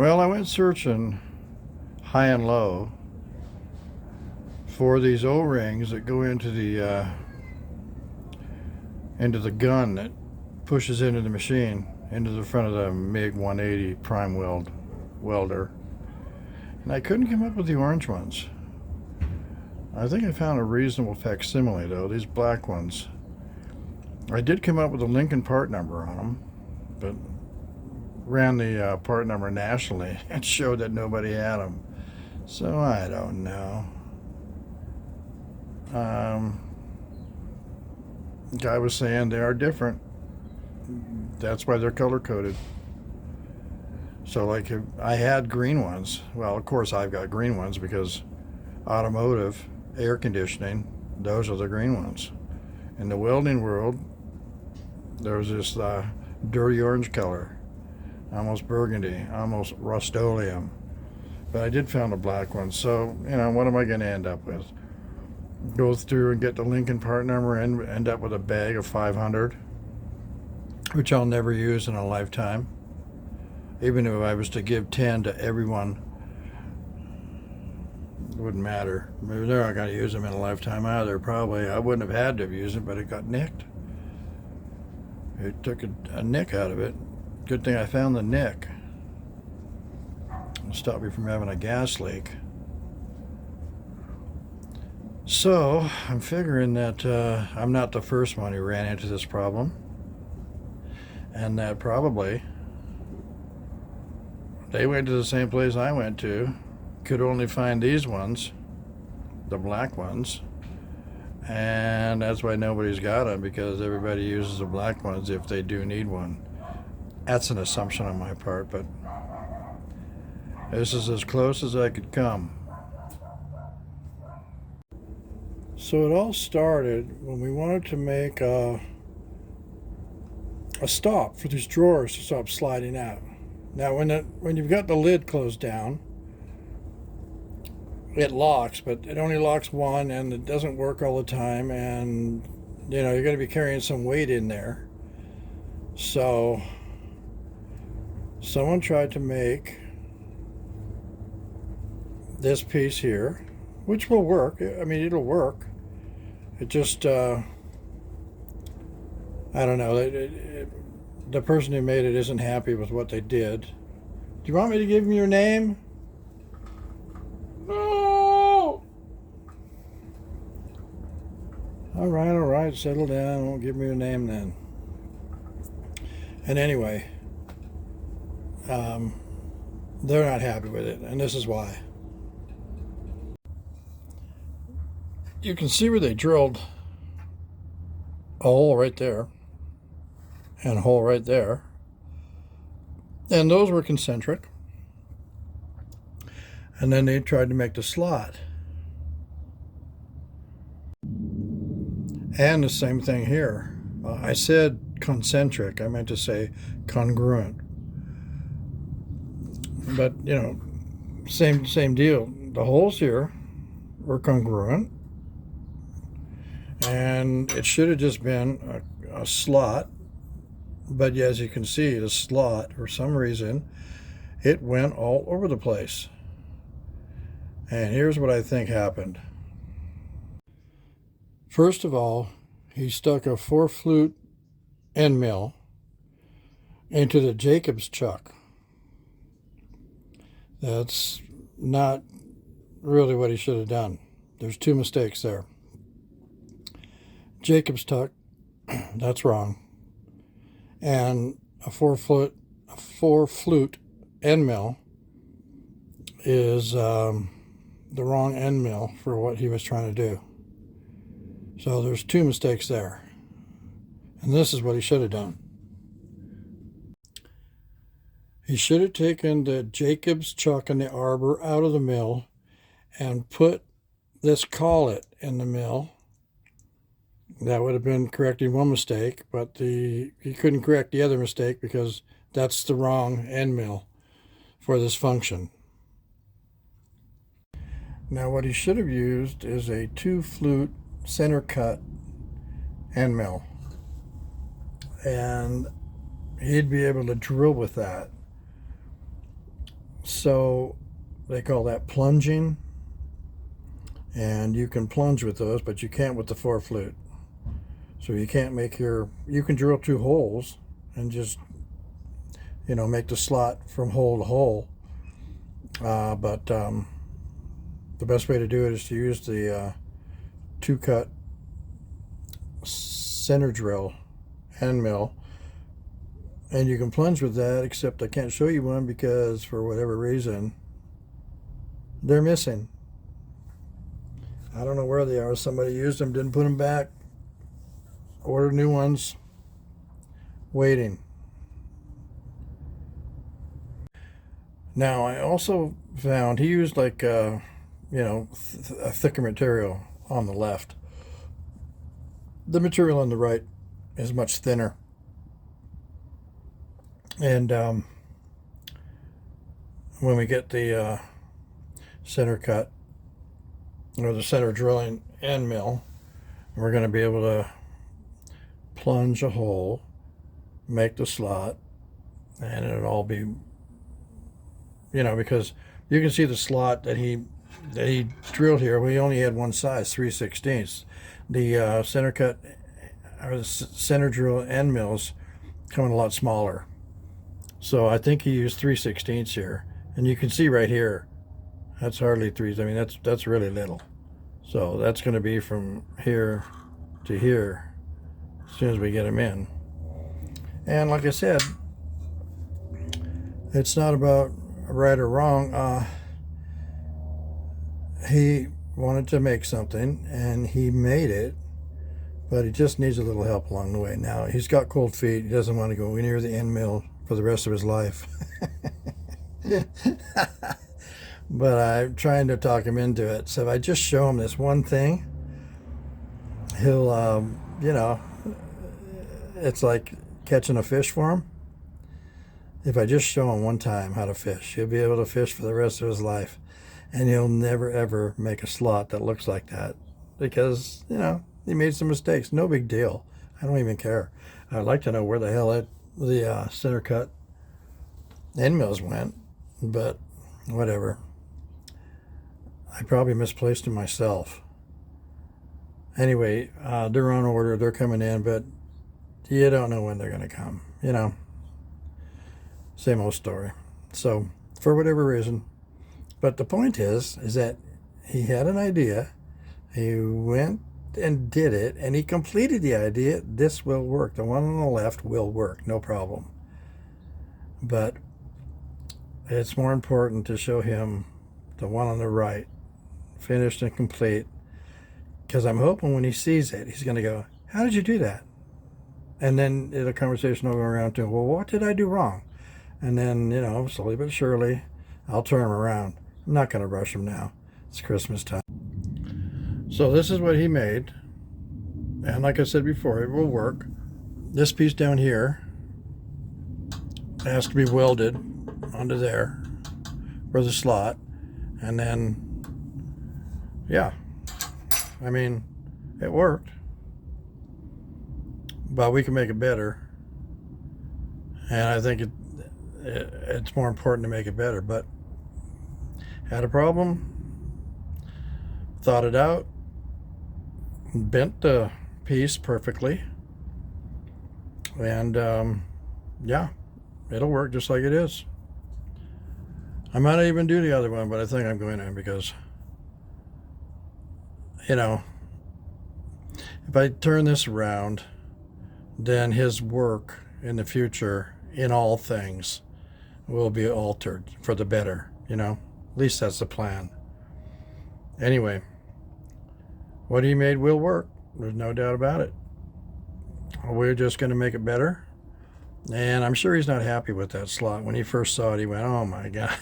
Well, I went searching high and low for these O-rings that go into the gun that pushes into the machine, into the front of the MiG 180 prime welder. And I couldn't come up with the orange ones. I think I found a reasonable facsimile though, these black ones. I did come up with a Lincoln part number on them, but ran the part number nationally and showed that nobody had them. So I don't know. Guy was saying they are different. That's why they're color coded. So like if I had green ones, well of course I've got green ones because automotive, air conditioning, those are the green ones. In the welding world, there's this dirty orange color, almost burgundy, almost Rust-Oleum. But I did found a black one, so what am I going to end up with? Go through and get the Lincoln part number and end up with a bag of 500, which I'll never use in a lifetime. Even if I was to give 10 to everyone, it wouldn't matter. Maybe they're not going to use them in a lifetime either. Probably I wouldn't have had to have used it, but it got nicked. It took a nick out of it. Good thing I found the nick. It'll stop me from having a gas leak. So I'm figuring that I'm not the first one who ran into this problem, and that probably they went to the same place I went to, could only find these ones, the black ones, and that's why nobody's got them, because everybody uses the black ones if they do need one. That's an assumption on my part, but this is as close as I could come. So it all started when we wanted to make a stop for these drawers to stop sliding out. Now when you've got the lid closed down, it locks, but it only locks one, and it doesn't work all the time, and you're going to be carrying some weight in there. So someone tried to make this piece here, which will work. I mean, it'll work. It just, I don't know. The person who made it isn't happy with what they did. Do you want me to give him your name? No! All right. Settle down. I won't give me your name then. And anyway, they're not happy with it, and this is why. You can see where they drilled a hole right there and a hole right there, and those were concentric, and then they tried to make the slot, and the same thing here. I said concentric, I meant to say congruent, but same deal. The holes here were congruent, and it should have just been a slot, but as you can see, the slot, for some reason, it went all over the place. And here's what I think happened. First of all, he stuck a 4-flute end mill into the Jacobs chuck. That's not really what he should have done. There's two mistakes there. Jacobs chuck, that's wrong. And a 4-flute end mill is the wrong end mill for what he was trying to do. So there's two mistakes there. And this is what he should have done. He should have taken the Jacobs chuck and the arbor out of the mill and put this collet in the mill. That would have been correcting one mistake, but he couldn't correct the other mistake because that's the wrong end mill for this function. Now what he should have used is a 2-flute center cut end mill, and he'd be able to drill with that. So they call that plunging, and you can plunge with those, but you can't with the 4 flute. So you can't make you can drill 2 holes and just, make the slot from hole to hole. But the best way to do it is to use the 2-cut center drill end mill, and you can plunge with that, except I can't show you one because for whatever reason they're missing. I don't know where they are. Somebody used them, didn't put them back, ordered new ones, waiting. Now I also found he used like a thicker material on the left. The material on the right is much thinner, and when we get the center cut or the center drilling end mill, we're going to be able to plunge a hole, make the slot, and it'll all be, because you can see the slot that he drilled here. We only had one size, 3/16. The center cut or the center drill end mills come in a lot smaller. So I think he used 3/16 here, and you can see right here, that's hardly 3. I mean, that's really little. So that's going to be from here to here as soon as we get him in. And like I said, it's not about right or wrong. He wanted to make something, and he made it, but he just needs a little help along the way. Now, he's got cold feet. He doesn't want to go near the end mill for the rest of his life. But I'm trying to talk him into it. So if I just show him this one thing, he'll, it's like catching a fish for him. If I just show him one time how to fish, he'll be able to fish for the rest of his life. And he'll never, ever make a slot that looks like that because, he made some mistakes. No big deal. I don't even care. I'd like to know where the hell the center cut end mills went, but whatever. I probably misplaced them myself. Anyway, they're on order. They're coming in, but you don't know when they're going to come. Same old story. So for whatever reason. But the point is that he had an idea. He went and did it, and he completed the idea. This will work. The one on the left will work, no problem. But it's more important to show him the one on the right, finished and complete, because I'm hoping when he sees it, he's going to go, how did you do that? And then the conversation will go around to, well, what did I do wrong? And then, slowly but surely, I'll turn him around. I'm not going to rush him now. It's Christmas time. So this is what he made. And like I said before, it will work. This piece down here has to be welded onto there for the slot. And then, yeah, I mean, it worked. But we can make it better. And I think it's more important to make it better. But had a problem, thought it out, bent the piece perfectly, and yeah, it'll work just like it is. I might not even do the other one, but I think I'm going to, because if I turn this around, then his work in the future in all things will be altered for the better, At least that's the plan. Anyway, what he made will work. There's no doubt about it. We're just going to make it better. And I'm sure he's not happy with that slot. When he first saw it, he went, oh my God.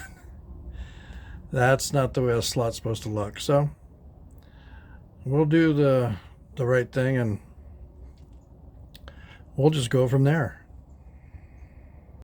That's not the way a slot's supposed to look. So we'll do the right thing, and we'll just go from there.